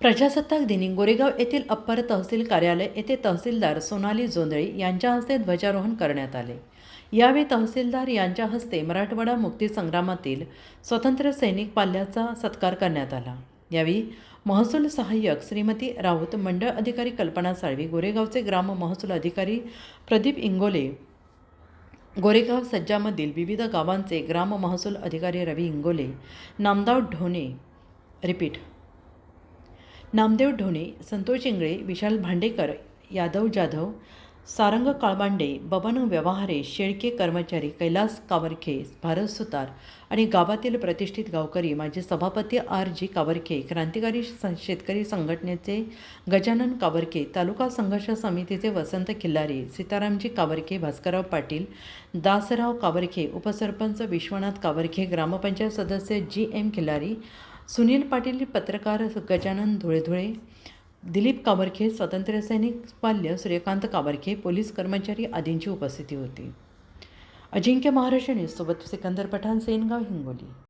प्रजासत्ताक दिनी गोरेगाव येथील अप्पर तहसील कार्यालय येथे तहसीलदार सोनाली जोंधळे यांच्या हस्ते ध्वजारोहण करण्यात आले। यावेळी तहसीलदार यांच्या हस्ते मराठवाडा मुक्तीसंग्रामातील स्वातंत्र्य सैनिक पाल्याचा सत्कार करण्यात आला। यावेळी महसूल सहाय्यक श्रीमती राऊत, मंडळ अधिकारी कल्पना साळवी, गोरेगावचे ग्राम महसूल अधिकारी प्रदीप इंगोले, गोरेगाव सज्जामधील विविध गावांचे ग्राम महसूल अधिकारी रवी इंगोले, नामदेव ढोणे, संतोष इंगळे, विशाल भांडेकर, यादव जाधव, सारंग काळबांडे, बबन व्यवहारे, शेळके कर्मचारी, कैलास कावरखे, भारत सुतार आणि गावातील प्रतिष्ठित गावकरी, माजी सभापती R.G. कावरखे, क्रांतिकारी शेतकरी संघटनेचे गजानन कावरखे, तालुका संघर्ष समितीचे वसंत खिल्लारी, सीतारामजी कावरखे, भास्करराव पाटील, दासराव कावरखे, उपसरपंच विश्वनाथ कावरखे, ग्रामपंचायत सदस्य G.M. खिल्लारी, सुनील पाटील, पत्रकार गजानन धुळे, दिलीप कावरखे, स्वातंत्र्यसैनिक पाल्य सूर्यकांत कावरखे, पोलीस कर्मचारी आदींची उपस्थिती होती। अजिंक्य महाराष्ट्र न्यूज सोबत सिकंदर पठाण, सेनगाव, हिंगोली।